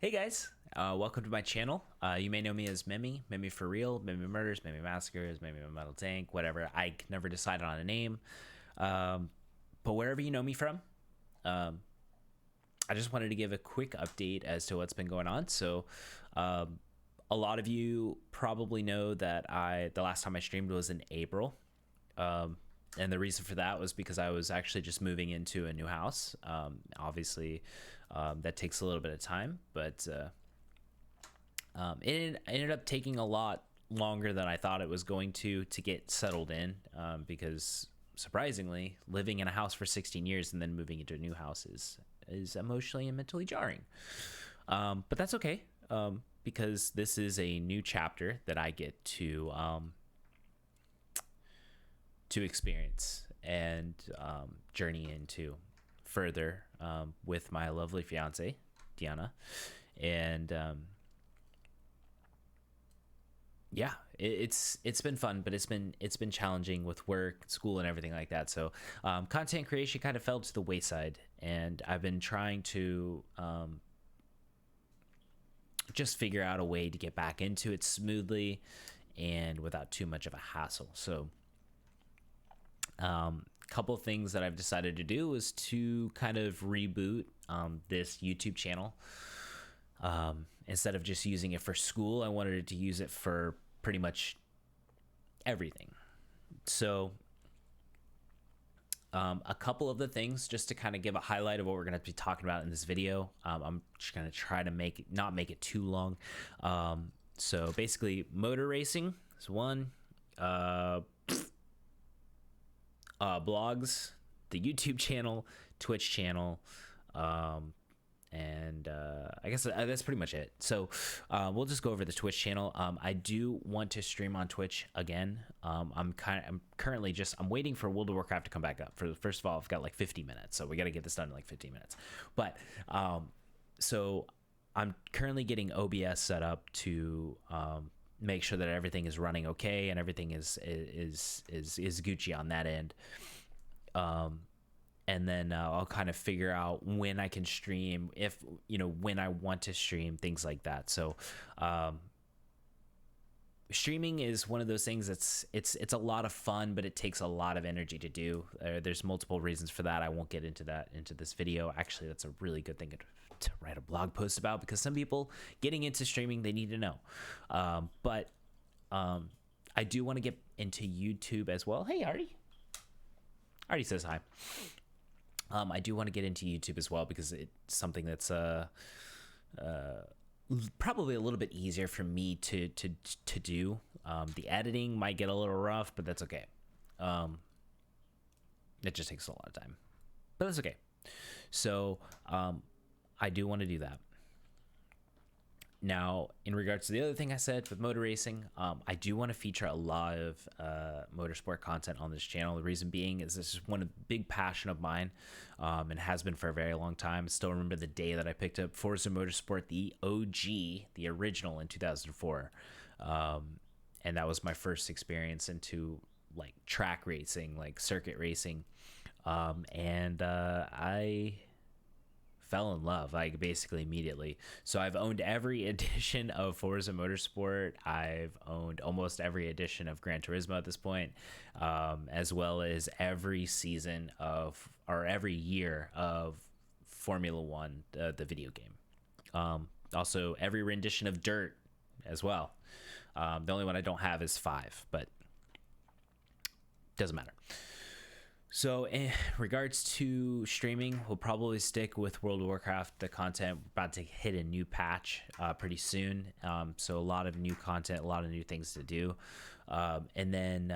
Hey guys, welcome to my channel. You may know me as Memmy, Memmy for real, Memmy Murders, Memmy Massacres, Memmy Metal Tank, whatever. I never decided on a name. Um, but wherever you know me from, um, I just wanted to give a quick update as to what's been going on. So, um, a lot of you probably know that the last time I streamed was in April. Um, and the reason for that was because I was actually just moving into a new house. Obviously, that takes a little bit of time, but it ended up taking a lot longer than I thought it was going to get settled in. Because surprisingly, living in a house for 16 years and then moving into a new house is emotionally and mentally jarring. But that's okay, because this is a new chapter that I get to experience and journey into further with my lovely fiance Diana. And yeah, it's been fun, but it's been challenging with work, school, and everything like that. So content creation kind of fell to the wayside, and I've been trying to just figure out a way to get back into it smoothly and without too much of a hassle. So couple things that I've decided to do is to kind of reboot this YouTube channel. Instead of just using it for school, I wanted to use it for pretty much everything. So a couple of the things, just to kind of give a highlight of what we're going to be talking about in this video. I'm just going to try to not make it too long. So basically, motor racing is one. Blogs, the YouTube channel, Twitch channel, and I guess that's pretty much it. So we'll just go over the Twitch channel. I do want to stream on Twitch again. I'm currently I'm waiting for World of Warcraft to come back up. First of all, I've got like 50 minutes, so we got to get this done in like 15 minutes. But so I'm currently getting OBS set up to make sure that everything is running okay and everything is Gucci on that end. And then I'll kind of figure out when I can stream, if when I want to stream, things like that. So streaming is one of those things that's it's a lot of fun, but it takes a lot of energy to do. There's multiple reasons for that. I won't get into this video. Actually, that's a really good thing to write a blog post about, because some people getting into streaming, they need to know. But I do want to get into YouTube as well. Hey, Artie says hi. I do want to get into YouTube as well, because it's something that's probably a little bit easier for me to do. The editing might get a little rough, but that's okay. It just takes a lot of time, but that's okay. So I do want to do that. Now, in regards to the other thing I said with motor racing, I do want to feature a lot of motorsport content on this channel. The reason being is this is one big passion of mine, and has been for a very long time. I still remember the day that I picked up Forza Motorsport, the OG, the original, in 2004. And that was my first experience into like track racing, like circuit racing. And I fell in love like basically immediately. So I've owned every edition of Forza Motorsport. I've owned almost every edition of Gran Turismo at this point, as well as every season or every year of Formula One, the video game. Also every rendition of Dirt as well. The only one I don't have is 5, but doesn't matter. So in regards to streaming, we'll probably stick with World of Warcraft. The content about to hit a new patch pretty soon. So a lot of new content, a lot of new things to do. And then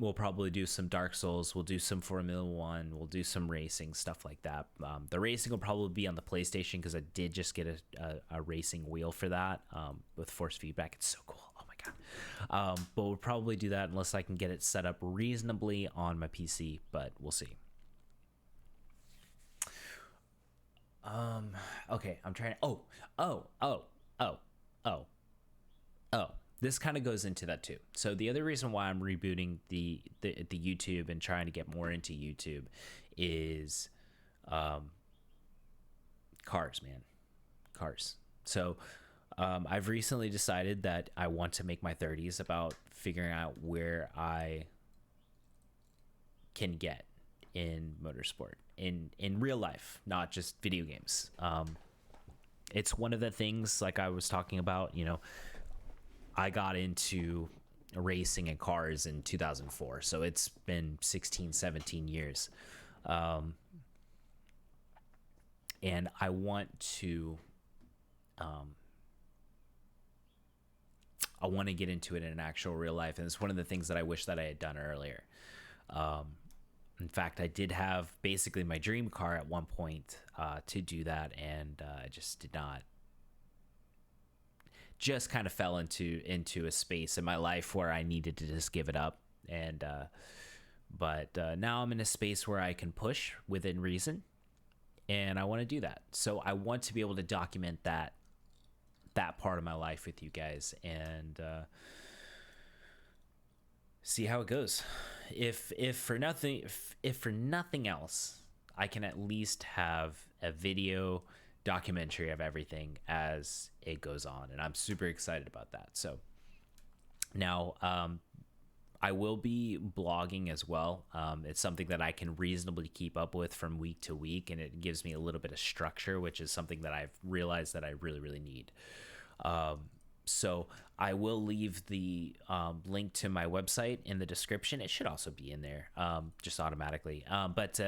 we'll probably do some Dark Souls. We'll do some Formula One. We'll do some racing, stuff like that. The racing will probably be on the PlayStation, because I did just get a racing wheel for that with force feedback. It's so cool. But we'll probably do that unless I can get it set up reasonably on my PC, but we'll see. Okay, I'm trying. This kind of goes into that too. So the other reason why I'm rebooting the YouTube and trying to get more into YouTube is cars, man. Cars. So I've recently decided that I want to make my 30s about figuring out where I can get in motorsport in real life, not just video games. It's one of the things, like I was talking about, I got into racing and cars in 2004, so it's been 16, 17 years. And I want to get into it in actual real life, and it's one of the things that I wish that I had done earlier. In fact, I did have basically my dream car at one point to do that, and I just did not. Just kind of fell into a space in my life where I needed to just give it up, and but now I'm in a space where I can push within reason, and I want to do that. So I want to be able to document that part of my life with you guys, and see how it goes. If for nothing else, I can at least have a video documentary of everything as it goes on, and I'm super excited about that. So now I will be blogging as well. It's something that I can reasonably keep up with from week to week, and it gives me a little bit of structure, which is something that I've realized that I really, really need. So I will leave the link to my website in the description. It should also be in there just automatically. But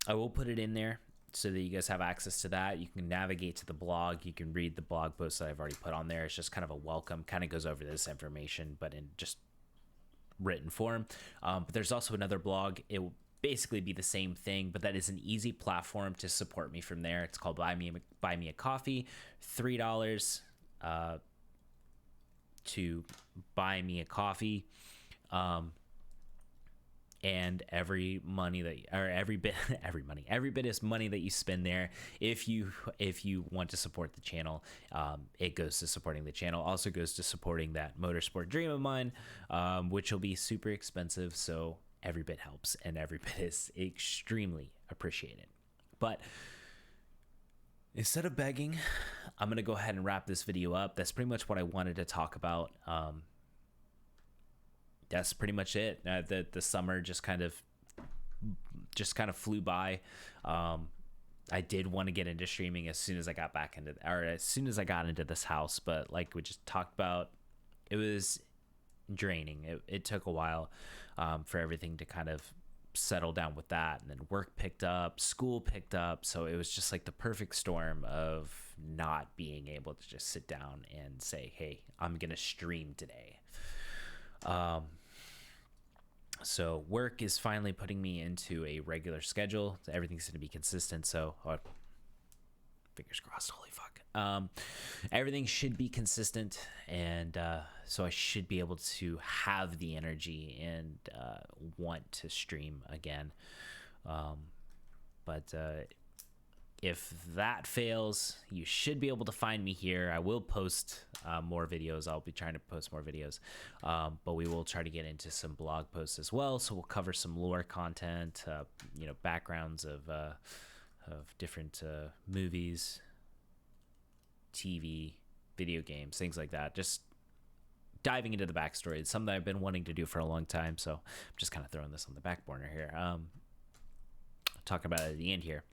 I will put it in there so that you guys have access to that. You can navigate to the blog. You can read the blog post that I've already put on there. It's just kind of a welcome, kind of goes over this information, but in just written form. But there's also another blog. It will basically be the same thing, but that is an easy platform to support me from there. It's called Buy Me a Coffee. $3 to buy me a coffee. And every bit is money that you spend there. If you want to support the channel, it goes to supporting the channel. Also goes to supporting that motorsport dream of mine, which will be super expensive. So every bit helps, and every bit is extremely appreciated. But instead of begging, I'm gonna go ahead and wrap this video up. That's pretty much what I wanted to talk about. That's pretty much it. The summer just kind of flew by. I did want to get into streaming as soon as I got into this house, but like we just talked about, it was draining. It took a while for everything to kind of settle down with that, and then work picked up, school picked up, so it was just like the perfect storm of not being able to just sit down and say, hey, I'm gonna stream today. So work is finally putting me into a regular schedule. Everything's going to be consistent. So fingers crossed. Holy fuck. Everything should be consistent. And so I should be able to have the energy and want to stream again. But if that fails, you should be able to find me here. I will post more videos. I'll be trying to post more videos, but we will try to get into some blog posts as well. So we'll cover some lore content, backgrounds of different movies, TV, video games, things like that. Just diving into the backstory. It's something I've been wanting to do for a long time. So I'm just kind of throwing this on the back burner here. Talking about it at the end here.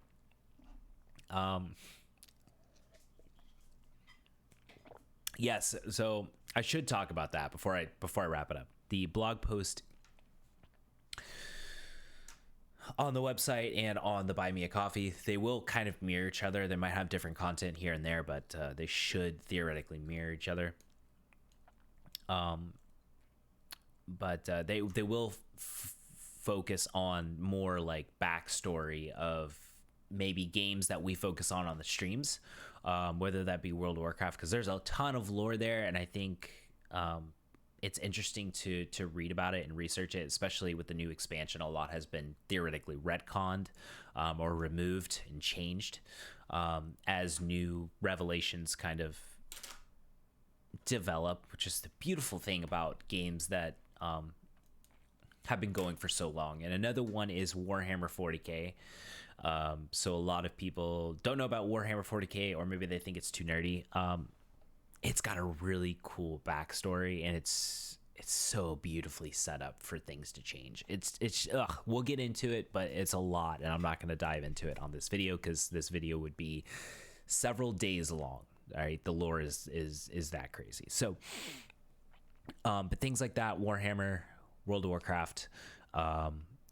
Yes, so I should talk about that before I wrap it up. The blog post on the website and on the Buy Me a Coffee, they will kind of mirror each other. They might have different content here and there, but they should theoretically mirror each other. But they will focus on more like backstory of maybe games that we focus on the streams, whether that be World of Warcraft, because there's a ton of lore there, and I think it's interesting to read about it and research it, especially with the new expansion. A lot has been theoretically retconned or removed and changed as new revelations kind of develop, which is the beautiful thing about games that have been going for so long. And another one is Warhammer 40K. So a lot of people don't know about Warhammer 40K, or maybe they think it's too nerdy. It's got a really cool backstory, and it's so beautifully set up for things to change. We'll get into it, but it's a lot, and I'm not going to dive into it on this video because this video would be several days long. All right, the lore is that crazy. So, but things like that, Warhammer, World of Warcraft.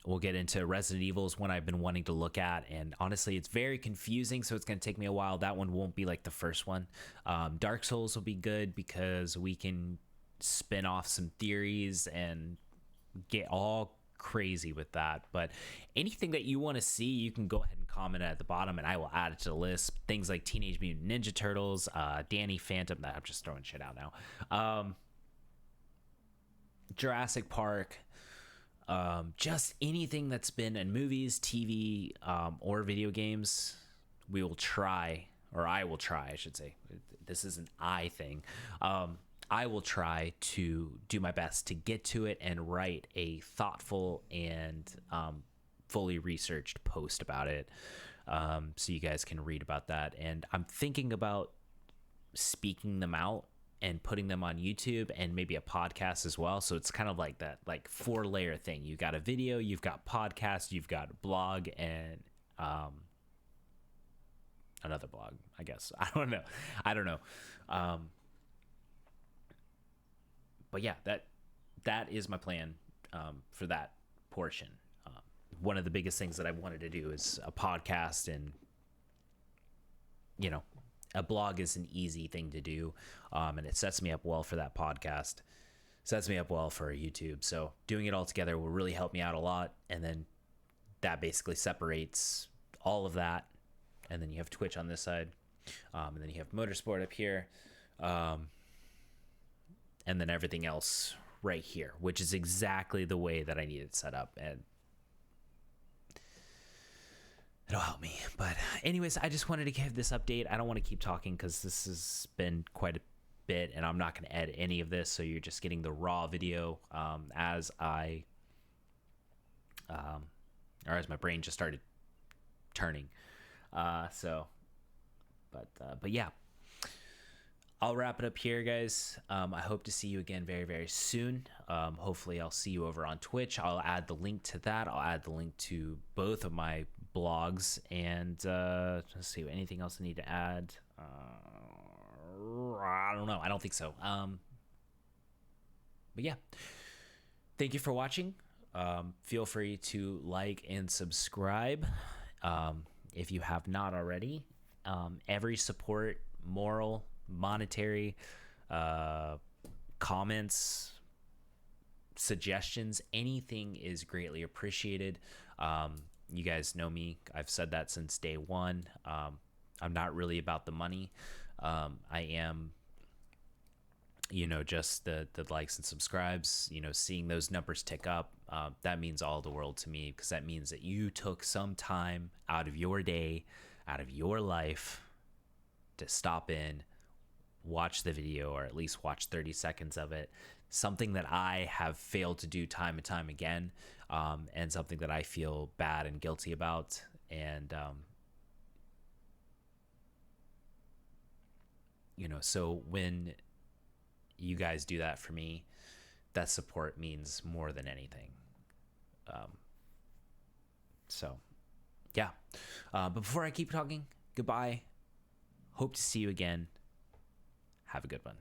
We'll get into Resident Evil is one I've been wanting to look at, and honestly, it's very confusing, so it's going to take me a while. That one won't be like the first one. Dark Souls will be good because we can spin off some theories and get all crazy with that. But anything that you want to see, you can go ahead and comment at the bottom, and I will add it to the list. Things like Teenage Mutant Ninja Turtles, Danny Phantom. I'm just throwing shit out now. Jurassic Park. Just anything that's been in movies, TV, or video games, we will try, or I will try, I should say. This is an I thing. I will try to do my best to get to it and write a thoughtful and fully researched post about it, so you guys can read about that. And I'm thinking about speaking them out and putting them on YouTube and maybe a podcast as well. So it's kind of like that, like 4-layer thing. You've got a video, you've got podcast, you've got a blog, and another blog, I guess. I don't know. But yeah, that is my plan for that portion. One of the biggest things that I wanted to do is a podcast, and a blog is an easy thing to do, and it sets me up well for that podcast, sets me up well for YouTube. So doing it all together will really help me out a lot, and then that basically separates all of that. And then you have Twitch on this side, and then you have Motorsport up here, and then everything else right here, which is exactly the way that I need it set up, and it'll help me. But anyways, I just wanted to give this update. I don't want to keep talking because this has been quite a bit, and I'm not going to edit any of this, so you're just getting the raw video as I or as my brain just started turning. But yeah, I'll wrap it up here, guys. I hope to see you again very, very soon. Hopefully I'll see you over on Twitch. I'll add the link to that. I'll add the link to both of my blogs, and let's see, anything else I need to add? I don't know. I don't think so. But yeah, thank you for watching. Feel free to like and subscribe if you have not already. Every support, moral, monetary, comments, suggestions, anything is greatly appreciated. You guys know me. I've said that since day one. I'm not really about the money. I am, just the likes and subscribes, seeing those numbers tick up. That means all the world to me, because that means that you took some time out of your day, out of your life, to stop in, watch the video, or at least watch 30 seconds of it. Something that I have failed to do time and time again, and something that I feel bad and guilty about. And so when you guys do that for me, that support means more than anything. So yeah, but before I keep talking, goodbye. Hope to see you again. Have a good one.